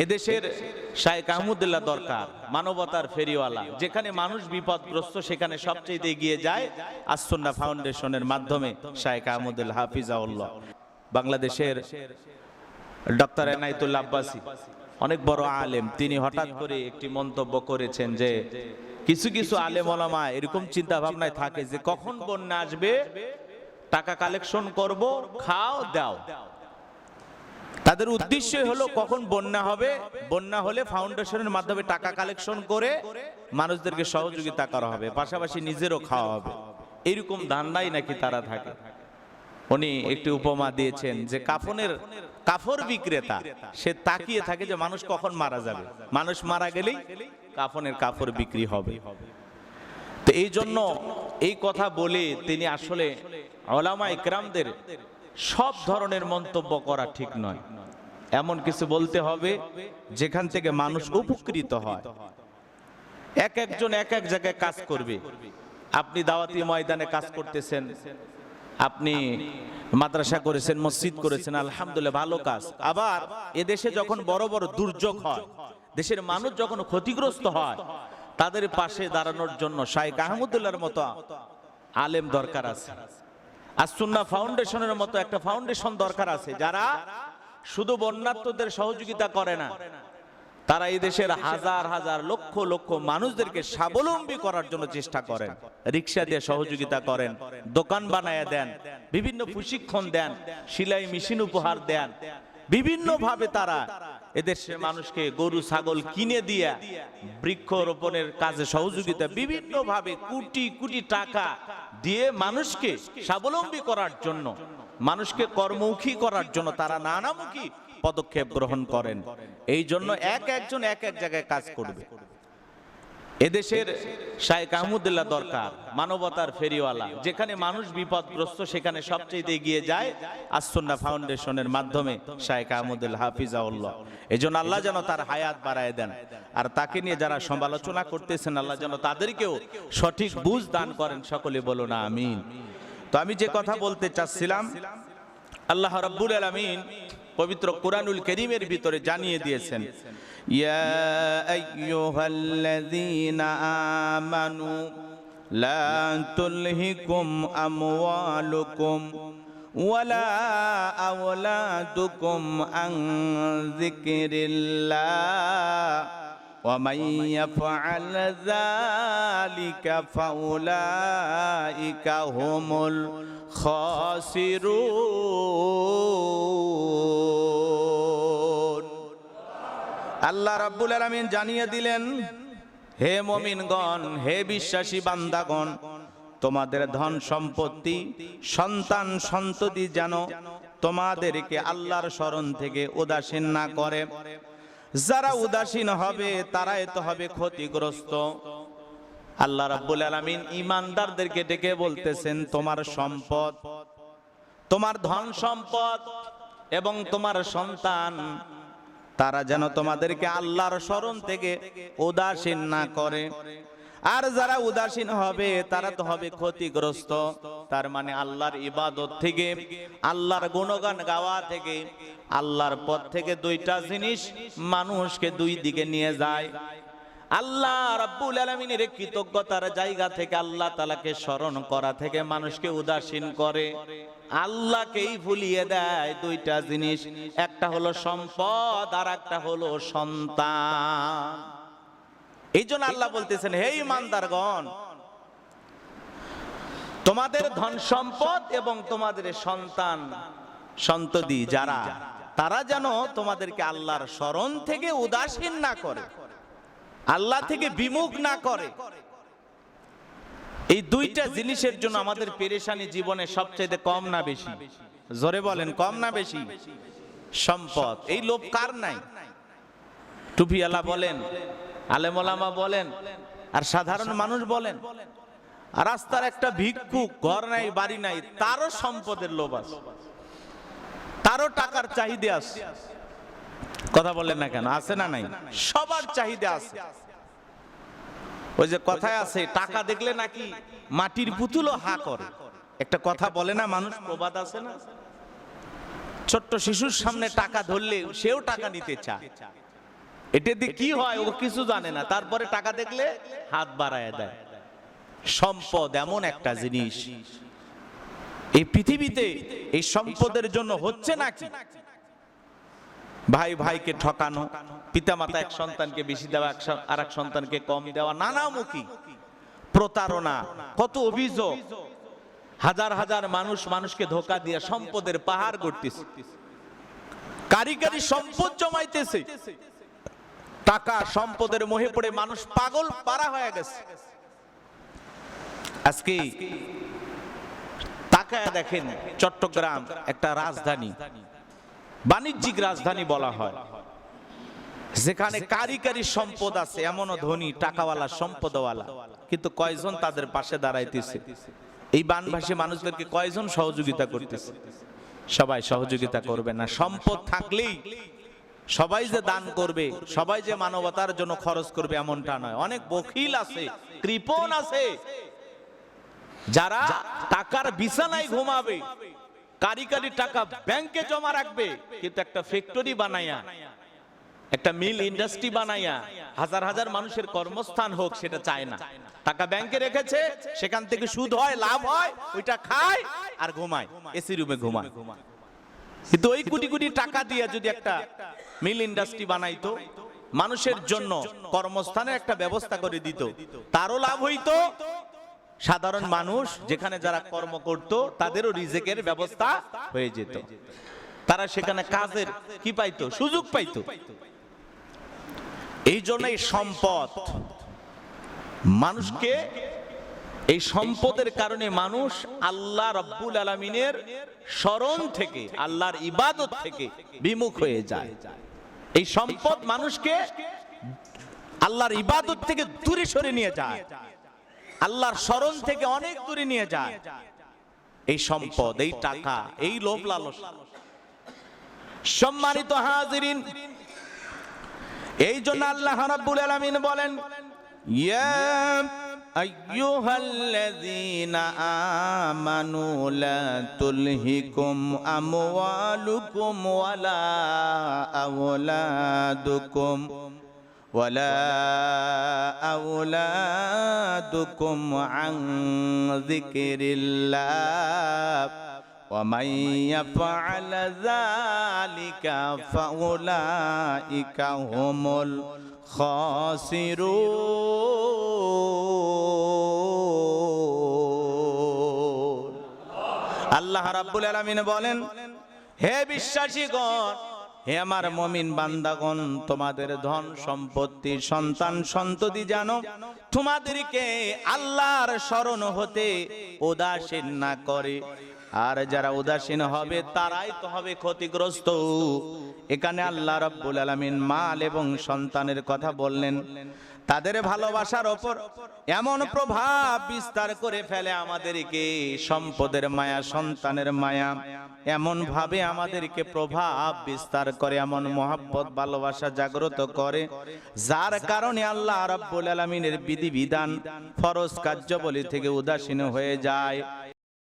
এদেশের শায়েখ আহমদুল্লাহ দরকার মানবতার ফেরিওয়ালা, যেখানে মানুষ বিপদগ্রস্ত সেখানে সবচেয়ে এগিয়ে যায় আস-সুন্নাহ ফাউন্ডেশনের মাধ্যমে শায়েখ আহমদুল্লাহ হাফিজাহুল্লাহ। বাংলাদেশের ডক্টর এনায়েতুল্লাহ আব্বাসী অনেক বড় আলেম, তিনি হঠাৎ করে একটি মন্তব্য করেছেন যে কিছু কিছু আলেম ওলামা এরকম চিন্তা ভাবনায় থাকে যে কখন বন্যা আসবে, টাকা কালেকশন করব, খাও দাও। তাদের উদ্দেশ্য হলো কখন বন্যা হবে, বন্যা হলে ফাউন্ডেশনের মাধ্যমে টাকা কালেকশন করে মানুষদেরকে সহযোগিতা করা হবে, পাশাপাশি নিজেরও খাওয়া হবে। এইরকম ধান্দাই নাকি তারা থাকে। উনি একটি উপমা দিয়েছেন যে কাফর বিক্রেতা, সে তাকিয়ে থাকে যে মানুষ কখন মারা যাবে, মানুষ মারা গেলেই কাফর বিক্রি হবে। তো এই জন্য এই কথা বলে তিনি আসলে উলামা ইকরামদের সব ধরনের মন্তব্য করা ঠিক নয়। এমন কিছু বলতে হবে যেখান থেকে মানুষ উপকৃত হয়। এক একজন এক এক জায়গায় কাজ করবে। আপনি দাওয়াতি ময়দানে কাজ করতেছেন, আপনি মাদ্রাসা করেছেন, মসজিদ করেছেন, আলহামদুলিল্লাহ ভালো কাজ। আবার এদেশে যখন বড় বড় দুর্যোগ হয়, দেশের মানুষ যখন ক্ষতিগ্রস্ত হয়, তাদের পাশে দাঁড়ানোর জন্য শায়েখ আহমদুল্লাহর মতো আলেম দরকার আছে। আস-সুন্নাহ ফাউন্ডেশনের মতো একটা ফাউন্ডেশন দরকার আছে, যারা শুধু বন্যার্তদের সহযোগিতা করে না, তারা এই দেশের হাজার হাজার লক্ষ লক্ষ মানুষদেরকে স্বাবলম্বী করার জন্য চেষ্টা করেন। রিক্সা দিয়ে সহযোগিতা করেন, দোকান বানায় দেন, বিভিন্ন প্রশিক্ষণ দেন, সেলাই মেশিন উপহার দেন, বিভিন্ন ভাবে তারা এদেশের মানুষকে গরু ছাগল কিনে দিয়ে বৃক্ষরোপণের কাজে সহযোগিতা, বিভিন্ন ভাবে কোটি কোটি টাকা দিয়ে মানুষকে স্বাবলম্বী করার জন্য, মানুষকে কর্মমুখী করার জন্য তারা নানামুখী পদক্ষেপ গ্রহণ করেন। এই জন্য এক একজন এক এক জায়গায় কাজ করবে। এদেশের শায়েখ আহমদুল্লাহ দরকার মানবতার ফেরিওয়ালা, যেখানে মানুষ বিপদগ্রস্ত সেখানে সবচেয়ে এগিয়ে যায় আস-সুন্নাহ ফাউন্ডেশনের মাধ্যমে শায়েখ আহমদুল্লাহ হাফিজাহুল্লাহ। এই জন্য আল্লাহ যেন তার হায়াত বাড়ায় দেন, আর তাকে নিয়ে যারা সমালোচনা করতেছেন আল্লাহ যেন তাদেরকেও সঠিক বুঝ দান করেন। সকলে বলুন আমিন। তো আমি যে কথা বলতে চাচ্ছিলাম, আল্লাহ রাব্বুল আলামিন পবিত্র কুরআনুল কারীমের ভিতরে জানিয়ে দিয়েছেন, ইয়া আইয়ুহাল্লাযীনা আমানু লা তুলহিকুম আমওয়ালুকুম ওয়ালা আওলাদুকুম আন যিকরিল্লাহ ওয়া মান ইয়াফআল যালিকা ফাউলাইকা হুমুল খাসিরুন। আল্লাহ রাব্বুল আলামিন জানিয়ে দিলেন, হে মুমিনগণ, হে বিশ্বাসী বান্দাগণ, তোমাদের ধন সম্পত্তি সন্তান সন্ততি যেন তোমাদেরকে আল্লাহর শরণ থেকে উদাসীন না করে। যারা উদাসীন হবে তারাই তো হবে ক্ষতিগ্রস্ত। আল্লাহ রাব্বুল আলামিন ঈমানদারদেরকে ডেকে বলতেছেন, তোমার সম্পদ, তোমার ধন সম্পদ এবং তোমার সন্তান, তারা যেন তোমাদেরকে আল্লাহর শরণ থেকে উদাসীন না করে। আর যারা উদাসীন হবে তারা তো হবে ক্ষতিগ্রস্ত। তার মানে আল্লাহর ইবাদত থেকে, আল্লাহর গুণগান গাওয়া থেকে, আল্লাহর পথ থেকে দুইটা জিনিস মানুষকে দুই দিকে নিয়ে যায়। আল্লাহ রাব্বুল আলামিনের কৃতজ্ঞতার জায়গা থেকে, আল্লাহ তাআলাকে স্মরণ করা থেকে মানুষকে উদাসীন করে, আল্লাহকেই ভুলিয়ে দেয় দুইটা জিনিস, একটা হলো সম্পদ আর একটা হলো সন্তান। এই জন্য আল্লাহ বলতেছেন, হে ঈমানদারগণ, তোমাদের ধন সম্পদ এবং তোমাদের সন্তান সন্ততি যারা, তারা যেন তোমাদেরকে আল্লাহর স্মরণ থেকে উদাসীন না করে, আল্লাহ থেকে বিমুখ না করে। এই দুইটা জিনিসের জন্য আমাদের পেরেশানি জীবনে সবচেয়ে কম না বেশি? জোরে বলেন, কম না বেশি? সম্পদ। এই লোভ কার নাই? টুপিওয়ালা বলেন, আলেম ওলামা বলেন, আর সাধারণ মানুষ বলেন, রাস্তার একটা ভিক্ষুক, ঘর নাই বাড়ি নাই, তারও সম্পদের লোভ আছে, তারও টাকার চাহিদা আছে। কথা বলেন না কেন? আছে না নাই? সবার চাহিদা আছে। ওই যে কথায় আছে, টাকা দেখলে নাকি মাটির পুতুলও হা করে। একটা কথা বলে না মানুষ, প্রবাদ আছে না, ছোট্ট শিশুর সামনে টাকা ধরলে সেও টাকা নিতে চায়। এটাতে কি হয় ও কিছু জানে না, তারপরে টাকা দেখলে হাত বাড়ায় দেয়। সম্পদ এমন একটা জিনিস, এই পৃথিবীতে এই সম্পদের জন্য হচ্ছে নাকি ভাই ভাইকে ঠকানো, পিতামাতা এক সন্তানকে বেশি দেওয়া, আর এক সন্তানকে কম দেওয়া, নানামুখী প্রতারণা, কত অভিযোগ, হাজার হাজার মানুষ মানুষকে ধোঁকা দিয়ে সম্পদের পাহাড় গড়তেছে, কারি কারি সম্পদ জমাইতেছে। টাকা সম্পদের মোহে পড়ে মানুষ পাগল পারা হয়ে গেছে। আজকে তাকায় দেখেন, চট্টগ্রাম একটা রাজধানী, বাণিজ্যিক রাজধানী বলা হয়, যেখানে কারি কারি সম্পদ আছে, এমনও ধনী টাকাওয়ালা সম্পদওয়ালা, কিন্তু কয়জন তাদের পাশে দাঁড়াইতেছে? এই বানভাসী মানুষদেরকে কয়জন সহযোগিতা করতেছে? সবাই সহযোগিতা করবে না। সম্পদ থাকলেই সবাই যে দান করবে, সবাই যে মানবতার জন্য খরচ করবে এমনটা নয়। অনেক বখিল আছে, কৃপণ আছে, যারা টাকার বিছানায় ঘুমাবে, কারি কারি টাকা ব্যাংকে জমা রাখবে, কিন্তু একটা ফ্যাক্টরি বানাইয়া, একটা মিল ইন্ডাস্ট্রি বানাইয়া হাজার হাজার মানুষের কর্মস্থান হোক সেটা চায় না। টাকা ব্যাংকে রেখেছে, সেখান থেকে সুদ হয়, লাভ হয়, ওইটা খায় আর ঘুমায়, এসি রুমে ঘুমায়। কিন্তু ওই কোটি কোটি টাকা দিয়ে যদি একটা মিল ইন্ডাস্ট্রি বানাইতো, মানুষের জন্য কর্মস্থানের একটা ব্যবস্থা করে দিত, তারও লাভ হইতো, সাধারণ মানুষ যেখানে যারা কর্ম করত তাদেরও রিজিকের ব্যবস্থা হয়ে যেত, তারা সেখানে কাজের কি পাইতো, সুযোগ পাইতো। এই জন্য এই সম্পদ মানুষকে, এই সম্পদের কারণে মানুষ আল্লাহ রাব্বুল আলামিনের শরণ থেকে, আল্লাহর ইবাদত থেকে বিমুখ হয়ে যায়। এই সম্পদ মানুষকে আল্লাহর ইবাদত থেকে দূরে সরে নিয়ে যায়, আল্লাহর শরণ থেকে অনেক দূরে নিয়ে যায়। এই সম্পদ, এই টাকা, এই লোভ লালসা। সম্মানিত হাজিরিন, এই জন্য আল্লাহ রাব্বুল আলামিন বলেন, ইয়া আইয়ুহাল্লাযীনা আমানু লা তুলহিকুম আমওয়ালুকুম ওয়ালা আওলাদুকুম আন যিকরিল্লাহ ওয়া মান ইয়াফআল যালিকা ফাউলাইকা হুমুল খাসিরুন। আল্লাহ রাব্বুল আলামিন বলেন, হে বিশ্বাসীগণ, হে আমার মুমিন বান্দাগণ, তোমাদের ধন সম্পত্তি সন্তান সন্ততি জানো তোমাদেরকে আল্লাহর শরণ হতে উদাসীন না করে। আর যারা উদাসীন হবে তারাই তো হবে ক্ষতিগ্রস্ত। এখানে আল্লাহ রাব্বুল আলামিন মাল এবং সন্তানের কথা বললেন, তাদের ভালোবাসার ওপর এমন প্রভাব বিস্তার করে ফেলে আমাদেরকে, সম্পদের মায়া, সন্তানের মায়া এমন ভাবে আমাদেরকে প্রভাব বিস্তার করে, এমন মহব্বত ভালোবাসা জাগ্রত করে, যার কারণে আল্লাহ রাব্বুল আলামিনের বিধিবিধান, ফরজ কার্যাবলী থেকে উদাসীন হয়ে যায়।